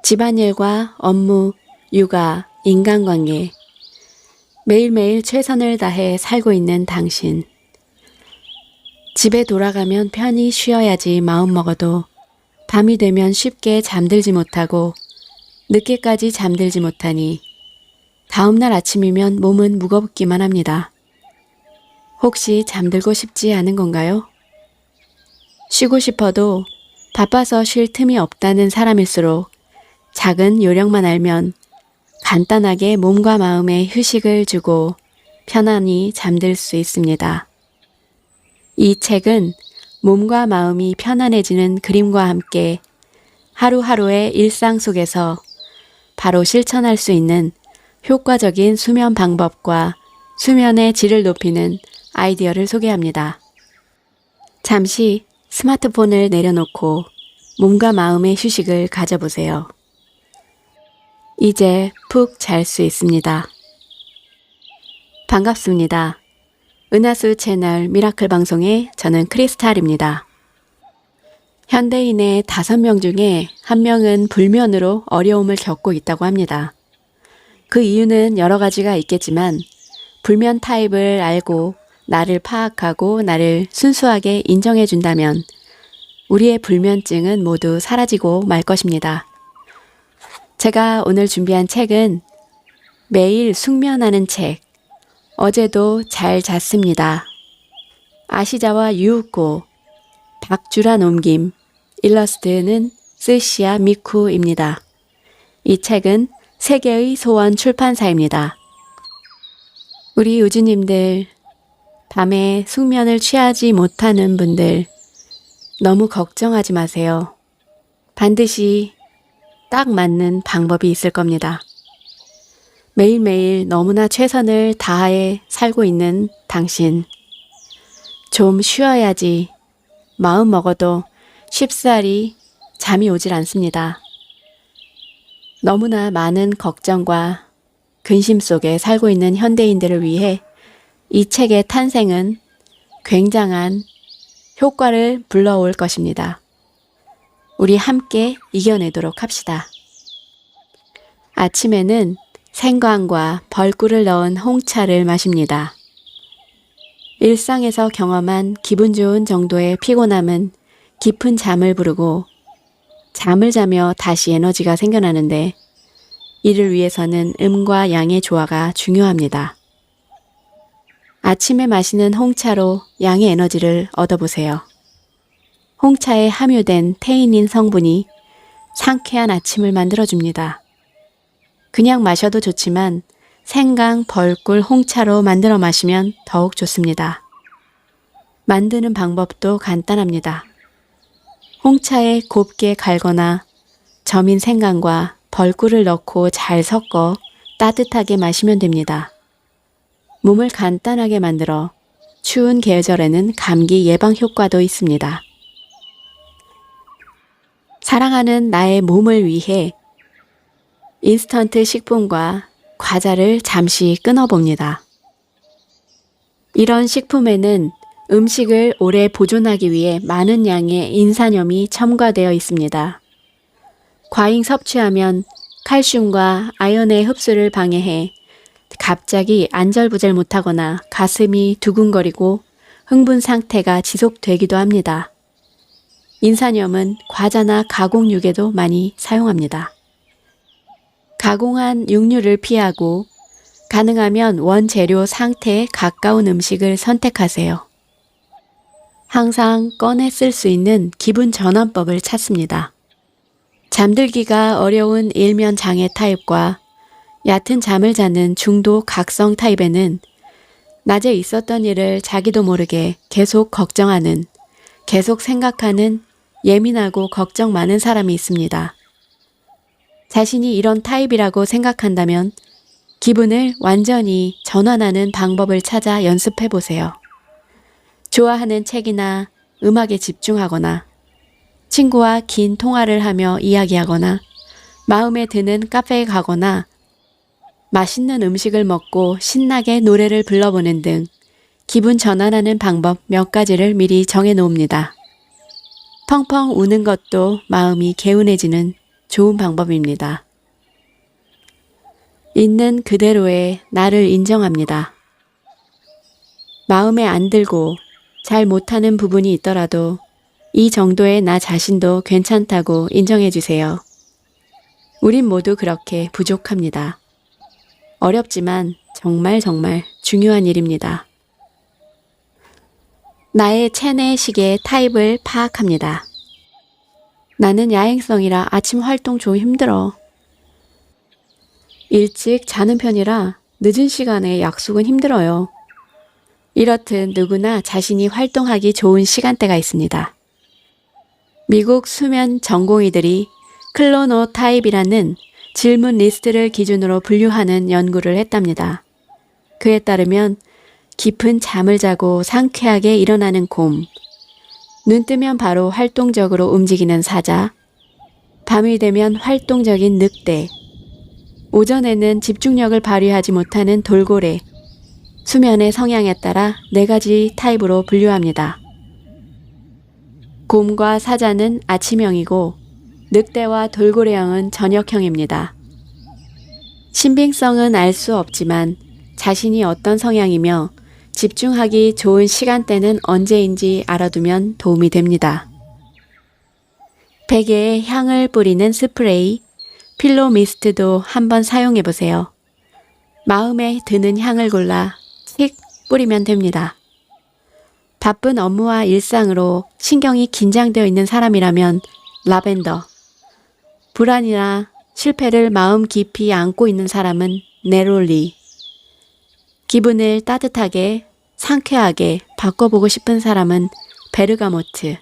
집안일과 업무, 육아, 인간관계, 매일매일 최선을 다해 살고 있는 당신. 집에 돌아가면 편히 쉬어야지 마음먹어도 밤이 되면 쉽게 잠들지 못하고 늦게까지 잠들지 못하니 다음날 아침이면 몸은 무겁기만 합니다. 혹시 잠들고 싶지 않은 건가요? 쉬고 싶어도 바빠서 쉴 틈이 없다는 사람일수록 작은 요령만 알면 간단하게 몸과 마음에 휴식을 주고 편안히 잠들 수 있습니다. 이 책은 몸과 마음이 편안해지는 그림과 함께 하루하루의 일상 속에서 바로 실천할 수 있는 효과적인 수면 방법과 수면의 질을 높이는 아이디어를 소개합니다. 잠시 스마트폰을 내려놓고 몸과 마음의 휴식을 가져보세요. 이제 푹 잘 수 있습니다. 반갑습니다. 은하수 채널 미라클 방송의 저는 크리스탈입니다. 현대인의 5명 중에 1명은 불면으로 어려움을 겪고 있다고 합니다. 그 이유는 여러 가지가 있겠지만 불면 타입을 알고 나를 파악하고 나를 순수하게 인정해 준다면 우리의 불면증은 모두 사라지고 말 것입니다. 제가 오늘 준비한 책은 매일 숙면하는 책, 어제도 잘 잤습니다. 아시자와 유우코, 박주란 옮김, 일러스트는 스시아 미쿠입니다. 이 책은 세계의 소원 출판사입니다. 우리 우주님들, 밤에 숙면을 취하지 못하는 분들 너무 걱정하지 마세요. 반드시 딱 맞는 방법이 있을 겁니다. 매일매일 너무나 최선을 다해 살고 있는 당신. 좀 쉬어야지 마음 먹어도 쉽사리 잠이 오질 않습니다. 너무나 많은 걱정과 근심 속에 살고 있는 현대인들을 위해 이 책의 탄생은 굉장한 효과를 불러올 것입니다. 우리 함께 이겨내도록 합시다. 아침에는 생강과 벌꿀을 넣은 홍차를 마십니다. 일상에서 경험한 기분 좋은 정도의 피곤함은 깊은 잠을 부르고 잠을 자며 다시 에너지가 생겨나는데 이를 위해서는 음과 양의 조화가 중요합니다. 아침에 마시는 홍차로 양의 에너지를 얻어보세요. 홍차에 함유된 테이닌 성분이 상쾌한 아침을 만들어줍니다. 그냥 마셔도 좋지만 생강, 벌꿀, 홍차로 만들어 마시면 더욱 좋습니다. 만드는 방법도 간단합니다. 홍차에 곱게 갈거나 저민 생강과 벌꿀을 넣고 잘 섞어 따뜻하게 마시면 됩니다. 몸을 간단하게 만들어 추운 계절에는 감기 예방 효과도 있습니다. 사랑하는 나의 몸을 위해 인스턴트 식품과 과자를 잠시 끊어봅니다. 이런 식품에는 음식을 오래 보존하기 위해 많은 양의 인산염이 첨가되어 있습니다. 과잉 섭취하면 칼슘과 아연의 흡수를 방해해 갑자기 안절부절 못하거나 가슴이 두근거리고 흥분 상태가 지속되기도 합니다. 인산염은 과자나 가공육에도 많이 사용합니다. 가공한 육류를 피하고 가능하면 원재료 상태에 가까운 음식을 선택하세요. 항상 꺼내 쓸 수 있는 기분 전환법을 찾습니다. 잠들기가 어려운 일면 장애 타입과 얕은 잠을 자는 중도 각성 타입에는 낮에 있었던 일을 자기도 모르게 계속 걱정하는, 계속 생각하는 예민하고 걱정 많은 사람이 있습니다. 자신이 이런 타입이라고 생각한다면 기분을 완전히 전환하는 방법을 찾아 연습해 보세요. 좋아하는 책이나 음악에 집중하거나 친구와 긴 통화를 하며 이야기하거나 마음에 드는 카페에 가거나 맛있는 음식을 먹고 신나게 노래를 불러보는 등 기분 전환하는 방법 몇 가지를 미리 정해 놓습니다. 펑펑 우는 것도 마음이 개운해지는 좋은 방법입니다. 있는 그대로의 나를 인정합니다. 마음에 안 들고 잘 못하는 부분이 있더라도 이 정도의 나 자신도 괜찮다고 인정해 주세요. 우린 모두 그렇게 부족합니다. 어렵지만 정말 중요한 일입니다. 나의 체내 시계 타입을 파악합니다. 나는 야행성이라 아침 활동 좀 힘들어. 일찍 자는 편이라 늦은 시간에 약속은 힘들어요. 이렇듯 누구나 자신이 활동하기 좋은 시간대가 있습니다. 미국 수면 전공의들이 클로노 타입이라는 질문 리스트를 기준으로 분류하는 연구를 했답니다. 그에 따르면 깊은 잠을 자고 상쾌하게 일어나는 곰, 눈 뜨면 바로 활동적으로 움직이는 사자, 밤이 되면 활동적인 늑대, 오전에는 집중력을 발휘하지 못하는 돌고래, 수면의 성향에 따라 4가지 타입으로 분류합니다. 곰과 사자는 아침형이고 늑대와 돌고래형은 저녁형입니다. 신빙성은 알 수 없지만 자신이 어떤 성향이며 집중하기 좋은 시간대는 언제인지 알아두면 도움이 됩니다. 베개에 향을 뿌리는 스프레이, 필로 미스트도 한번 사용해보세요. 마음에 드는 향을 골라 칙 뿌리면 됩니다. 바쁜 업무와 일상으로 신경이 긴장되어 있는 사람이라면 라벤더, 불안이나 실패를 마음 깊이 안고 있는 사람은 네롤리, 기분을 따뜻하게 상쾌하게 바꿔보고 싶은 사람은 베르가모트,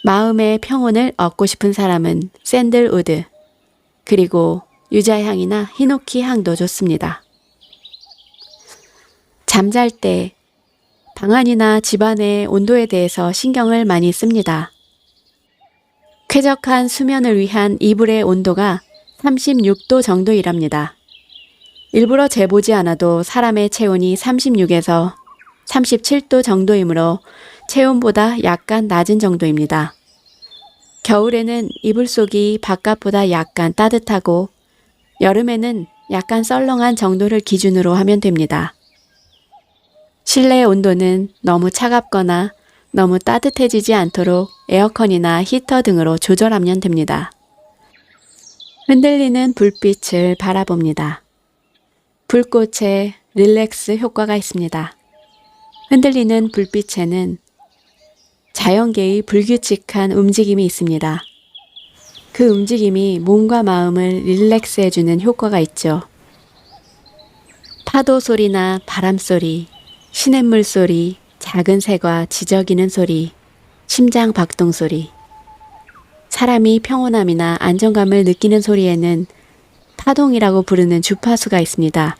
마음의 평온을 얻고 싶은 사람은 샌들우드, 그리고 유자향이나 히노키 향도 좋습니다. 잠잘 때 방안이나 집안의 온도에 대해서 신경을 많이 씁니다. 쾌적한 수면을 위한 이불의 온도가 36도 정도이랍니다. 일부러 재보지 않아도 사람의 체온이 36에서 37도 정도이므로 체온보다 약간 낮은 정도입니다. 겨울에는 이불 속이 바깥보다 약간 따뜻하고 여름에는 약간 썰렁한 정도를 기준으로 하면 됩니다. 실내 온도는 너무 차갑거나 너무 따뜻해지지 않도록 에어컨이나 히터 등으로 조절하면 됩니다. 흔들리는 불빛을 바라봅니다. 불꽃에 릴렉스 효과가 있습니다. 흔들리는 불빛에는 자연계의 불규칙한 움직임이 있습니다. 그 움직임이 몸과 마음을 릴렉스해주는 효과가 있죠. 파도 소리나 바람 소리, 시냇물 소리, 작은 새가 지저귀는 소리, 심장 박동 소리. 사람이 평온함이나 안정감을 느끼는 소리에는 파동이라고 부르는 주파수가 있습니다.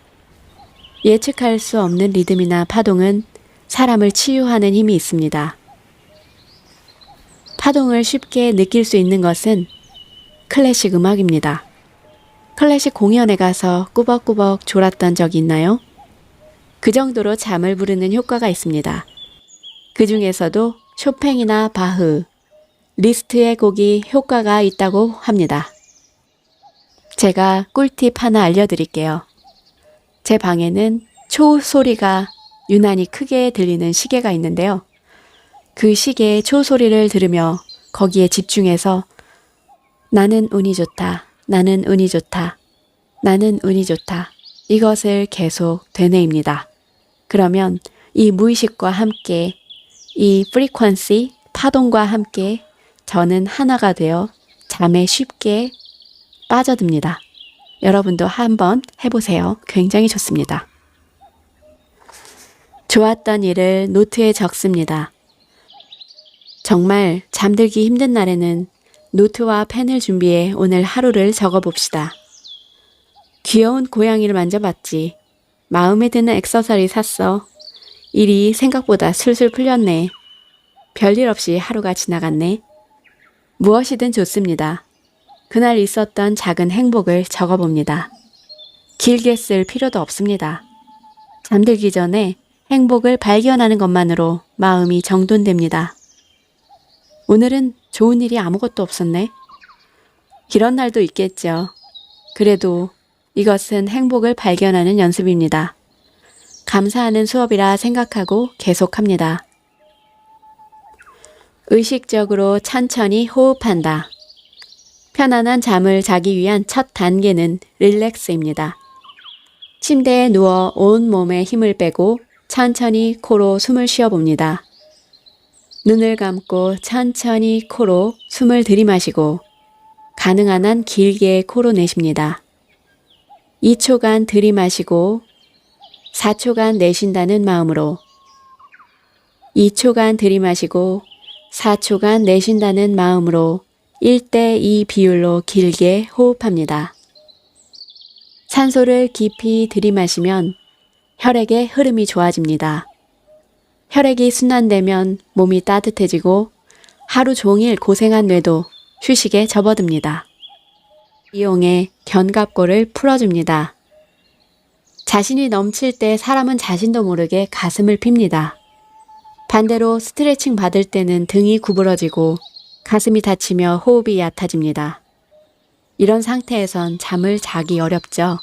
예측할 수 없는 리듬이나 파동은 사람을 치유하는 힘이 있습니다. 파동을 쉽게 느낄 수 있는 것은 클래식 음악입니다. 클래식 공연에 가서 꾸벅꾸벅 졸았던 적이 있나요? 그 정도로 잠을 부르는 효과가 있습니다. 그 중에서도 쇼팽이나 바흐, 리스트의 곡이 효과가 있다고 합니다. 제가 꿀팁 하나 알려드릴게요. 제 방에는 초 소리가 유난히 크게 들리는 시계가 있는데요. 그 시계의 초 소리를 들으며 거기에 집중해서 나는 운이 좋다, 나는 운이 좋다, 나는 운이 좋다 이것을 계속 되뇌입니다. 그러면 이 무의식과 함께 이 프리퀀시, 파동과 함께 저는 하나가 되어 잠에 쉽게 빠져듭니다. 여러분도 한번 해보세요. 굉장히 좋습니다. 좋았던 일을 노트에 적습니다. 정말 잠들기 힘든 날에는 노트와 펜을 준비해 오늘 하루를 적어봅시다. 귀여운 고양이를 만져봤지. 마음에 드는 액세서리 샀어. 일이 생각보다 술술 풀렸네. 별일 없이 하루가 지나갔네. 무엇이든 좋습니다. 그날 있었던 작은 행복을 적어봅니다. 길게 쓸 필요도 없습니다. 잠들기 전에 행복을 발견하는 것만으로 마음이 정돈됩니다. 오늘은 좋은 일이 아무것도 없었네. 이런 날도 있겠죠. 그래도 이것은 행복을 발견하는 연습입니다. 감사하는 수업이라 생각하고 계속합니다. 의식적으로 천천히 호흡한다. 편안한 잠을 자기 위한 첫 단계는 릴렉스입니다. 침대에 누워 온 몸에 힘을 빼고 천천히 코로 숨을 쉬어봅니다. 눈을 감고 천천히 코로 숨을 들이마시고 가능한 한 길게 코로 내쉽니다. 2초간 들이마시고 4초간 내쉰다는 마음으로 2초간 들이마시고 4초간 내쉰다는 마음으로 1대2 비율로 길게 호흡합니다. 산소를 깊이 들이마시면 혈액의 흐름이 좋아집니다. 혈액이 순환되면 몸이 따뜻해지고 하루 종일 고생한 뇌도 휴식에 접어듭니다. 이용해 견갑골을 풀어줍니다. 자신이 넘칠 때 사람은 자신도 모르게 가슴을 핍니다. 반대로 스트레칭 받을 때는 등이 구부러지고 가슴이 다치며 호흡이 얕아집니다. 이런 상태에선 잠을 자기 어렵죠.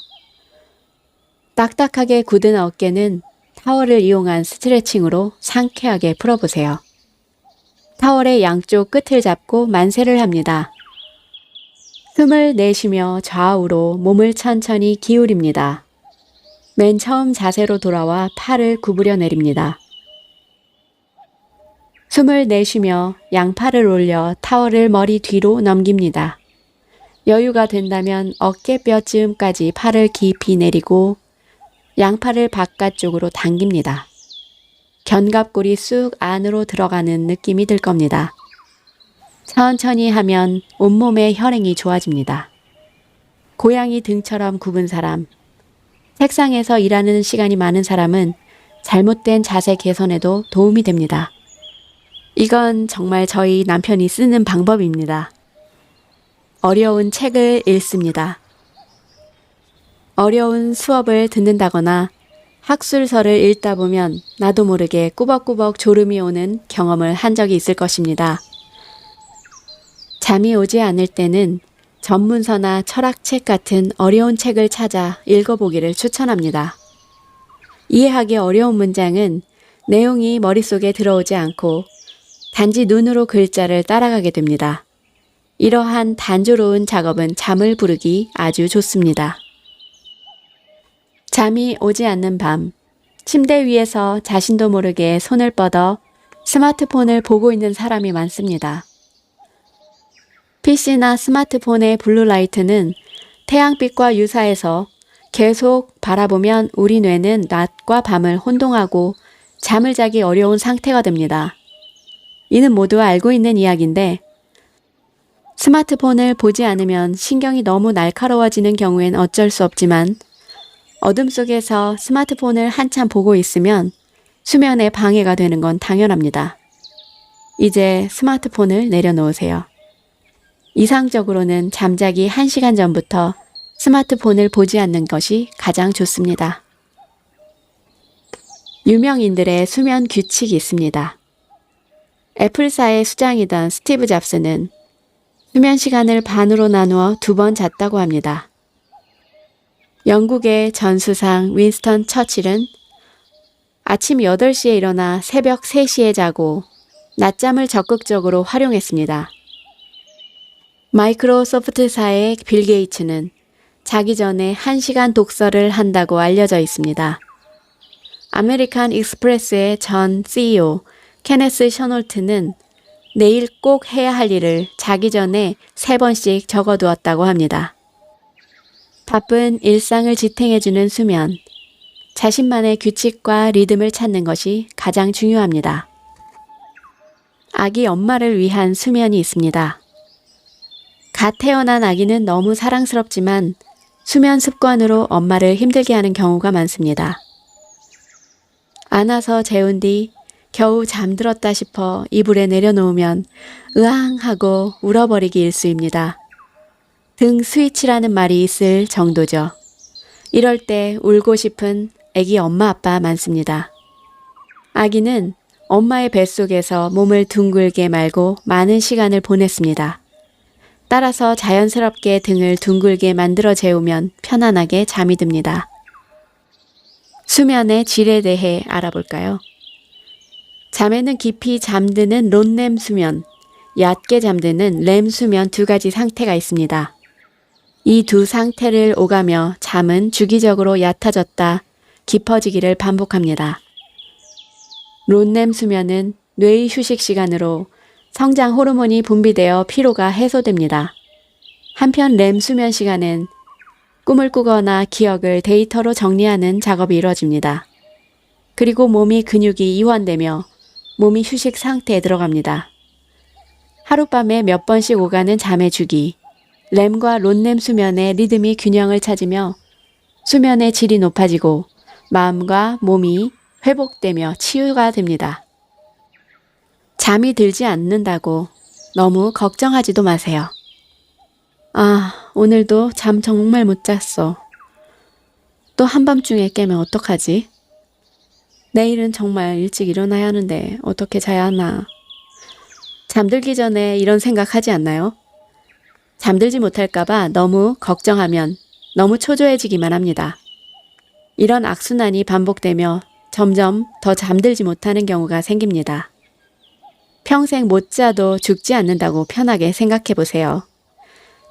딱딱하게 굳은 어깨는 타월을 이용한 스트레칭으로 상쾌하게 풀어보세요. 타월의 양쪽 끝을 잡고 만세를 합니다. 숨을 내쉬며 좌우로 몸을 천천히 기울입니다. 맨 처음 자세로 돌아와 팔을 구부려 내립니다. 숨을 내쉬며 양팔을 올려 타월을 머리 뒤로 넘깁니다. 여유가 된다면 어깨뼈쯤까지 팔을 깊이 내리고 양팔을 바깥쪽으로 당깁니다. 견갑골이 쑥 안으로 들어가는 느낌이 들 겁니다. 천천히 하면 온몸의 혈행이 좋아집니다. 고양이 등처럼 굽은 사람, 책상에서 일하는 시간이 많은 사람은 잘못된 자세 개선에도 도움이 됩니다. 이건 정말 저희 남편이 쓰는 방법입니다. 어려운 책을 읽습니다. 어려운 수업을 듣는다거나 학술서를 읽다 보면 나도 모르게 꾸벅꾸벅 졸음이 오는 경험을 한 적이 있을 것입니다. 잠이 오지 않을 때는 전문서나 철학책 같은 어려운 책을 찾아 읽어보기를 추천합니다. 이해하기 어려운 문장은 내용이 머릿속에 들어오지 않고 단지 눈으로 글자를 따라가게 됩니다. 이러한 단조로운 작업은 잠을 부르기 아주 좋습니다. 잠이 오지 않는 밤, 침대 위에서 자신도 모르게 손을 뻗어 스마트폰을 보고 있는 사람이 많습니다. PC나 스마트폰의 블루라이트는 태양빛과 유사해서 계속 바라보면 우리 뇌는 낮과 밤을 혼동하고 잠을 자기 어려운 상태가 됩니다. 이는 모두 알고 있는 이야기인데 스마트폰을 보지 않으면 신경이 너무 날카로워지는 경우엔 어쩔 수 없지만 어둠 속에서 스마트폰을 한참 보고 있으면 수면에 방해가 되는 건 당연합니다. 이제 스마트폰을 내려놓으세요. 이상적으로는 잠자기 1시간 전부터 스마트폰을 보지 않는 것이 가장 좋습니다. 유명인들의 수면 규칙이 있습니다. 애플사의 수장이던 스티브 잡스는 수면 시간을 반으로 나누어 2번 잤다고 합니다. 영국의 전수상 윈스턴 처칠은 아침 8시에 일어나 새벽 3시에 자고 낮잠을 적극적으로 활용했습니다. 마이크로소프트사의 빌 게이츠는 자기 전에 1시간 독서를 한다고 알려져 있습니다. 아메리칸 익스프레스의 전 CEO 케네스 셔놀트는 내일 꼭 해야 할 일을 자기 전에 3번씩 적어두었다고 합니다. 바쁜 일상을 지탱해주는 수면, 자신만의 규칙과 리듬을 찾는 것이 가장 중요합니다. 아기 엄마를 위한 수면이 있습니다. 갓 태어난 아기는 너무 사랑스럽지만 수면 습관으로 엄마를 힘들게 하는 경우가 많습니다. 안아서 재운 뒤 겨우 잠들었다 싶어 이불에 내려놓으면 으앙 하고 울어버리기 일쑤입니다. 등 스위치라는 말이 있을 정도죠. 이럴 때 울고 싶은 아기 엄마 아빠 많습니다. 아기는 엄마의 뱃속에서 몸을 둥글게 말고 많은 시간을 보냈습니다. 따라서 자연스럽게 등을 둥글게 만들어 재우면 편안하게 잠이 듭니다. 수면의 질에 대해 알아볼까요? 잠에는 깊이 잠드는 론렘 수면, 얕게 잠드는 렘 수면 두 가지 상태가 있습니다. 이 두 상태를 오가며 잠은 주기적으로 얕아졌다 깊어지기를 반복합니다. 론렘 수면은 뇌의 휴식 시간으로 성장 호르몬이 분비되어 피로가 해소됩니다. 한편 렘 수면 시간은 꿈을 꾸거나 기억을 데이터로 정리하는 작업이 이루어집니다. 그리고 몸이 근육이 이완되며 몸이 휴식 상태에 들어갑니다. 하룻밤에 몇 번씩 오가는 잠의 주기, 렘과 론렘 수면의 리듬이 균형을 찾으며 수면의 질이 높아지고 마음과 몸이 회복되며 치유가 됩니다. 잠이 들지 않는다고 너무 걱정하지도 마세요. 아, 오늘도 잠 정말 못 잤어. 또 한밤중에 깨면 어떡하지? 내일은 정말 일찍 일어나야 하는데 어떻게 자야 하나? 잠들기 전에 이런 생각하지 않나요? 잠들지 못할까봐 너무 걱정하면 너무 초조해지기만 합니다. 이런 악순환이 반복되며 점점 더 잠들지 못하는 경우가 생깁니다. 평생 못 자도 죽지 않는다고 편하게 생각해 보세요.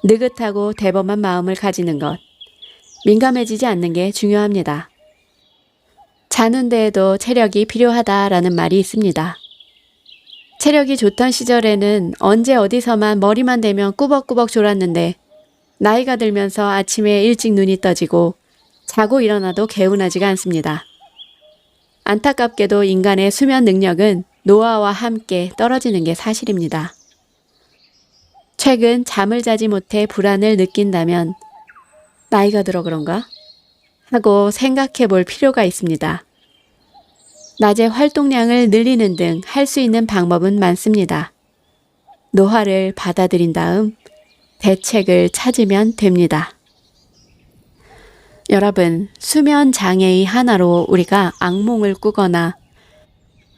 느긋하고 대범한 마음을 가지는 것, 민감해지지 않는 게 중요합니다. 자는 데에도 체력이 필요하다라는 말이 있습니다. 체력이 좋던 시절에는 언제 어디서만 머리만 대면 꾸벅꾸벅 졸았는데 나이가 들면서 아침에 일찍 눈이 떠지고 자고 일어나도 개운하지가 않습니다. 안타깝게도 인간의 수면 능력은 노화와 함께 떨어지는 게 사실입니다. 최근 잠을 자지 못해 불안을 느낀다면 나이가 들어 그런가? 하고 생각해 볼 필요가 있습니다. 낮에 활동량을 늘리는 등 할 수 있는 방법은 많습니다. 노화를 받아들인 다음 대책을 찾으면 됩니다. 여러분, 수면 장애의 하나로 우리가 악몽을 꾸거나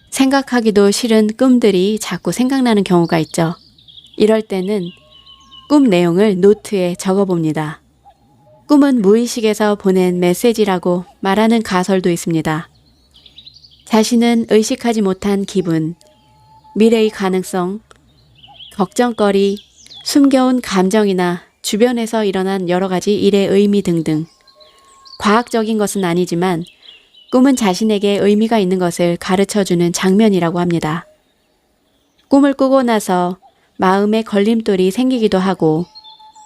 생각하기도 싫은 꿈들이 자꾸 생각나는 경우가 있죠. 이럴 때는 꿈 내용을 노트에 적어봅니다. 꿈은 무의식에서 보낸 메시지라고 말하는 가설도 있습니다. 자신은 의식하지 못한 기분, 미래의 가능성, 걱정거리, 숨겨온 감정이나 주변에서 일어난 여러 가지 일의 의미 등등. 과학적인 것은 아니지만 꿈은 자신에게 의미가 있는 것을 가르쳐주는 장면이라고 합니다. 꿈을 꾸고 나서 마음에 걸림돌이 생기기도 하고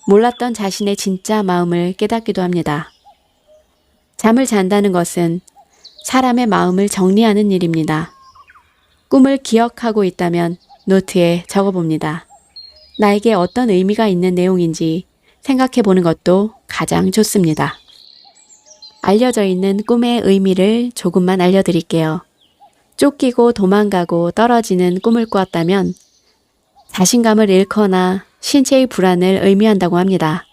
몰랐던 자신의 진짜 마음을 깨닫기도 합니다. 잠을 잔다는 것은 사람의 마음을 정리하는 일입니다. 꿈을 기억하고 있다면 노트에 적어봅니다. 나에게 어떤 의미가 있는 내용인지 생각해 보는 것도 가장 좋습니다. 알려져 있는 꿈의 의미를 조금만 알려드릴게요. 쫓기고 도망가고 떨어지는 꿈을 꾸었다면 자신감을 잃거나 신체의 불안을 의미한다고 합니다.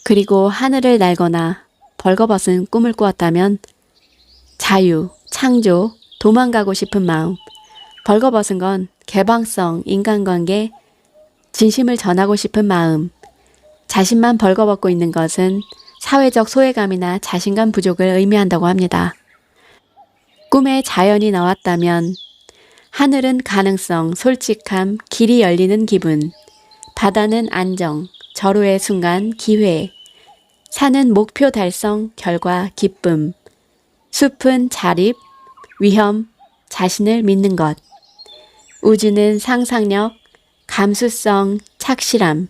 그리고 하늘을 날거나 벌거벗은 꿈을 꾸었다면 자유, 창조, 도망가고 싶은 마음, 벌거벗은 건 개방성, 인간관계, 진심을 전하고 싶은 마음, 자신만 벌거벗고 있는 것은 사회적 소외감이나 자신감 부족을 의미한다고 합니다. 꿈에 자연이 나왔다면 하늘은 가능성, 솔직함, 길이 열리는 기분, 바다는 안정, 절호의 순간, 기회, 산은 목표 달성, 결과, 기쁨, 숲은 자립, 위험, 자신을 믿는 것, 우주는 상상력, 감수성, 착실함.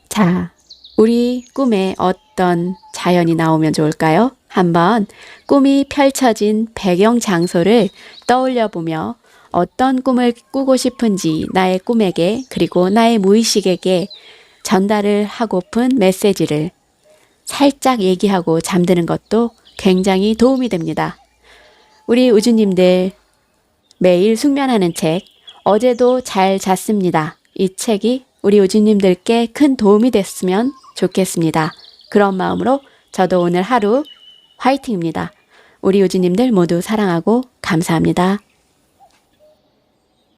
자, 우리 꿈에 어떤 자연이 나오면 좋을까요? 한번 꿈이 펼쳐진 배경 장소를 떠올려 보며 어떤 꿈을 꾸고 싶은지 나의 꿈에게 그리고 나의 무의식에게 전달을 하고픈 메시지를 살짝 얘기하고 잠드는 것도 굉장히 도움이 됩니다. 우리 우주님들 매일 숙면하는 책 어제도 잘 잤습니다. 이 책이 우리 우주님들께 큰 도움이 됐으면 좋겠습니다. 그런 마음으로 저도 오늘 하루 화이팅입니다. 우리 우주님들 모두 사랑하고 감사합니다.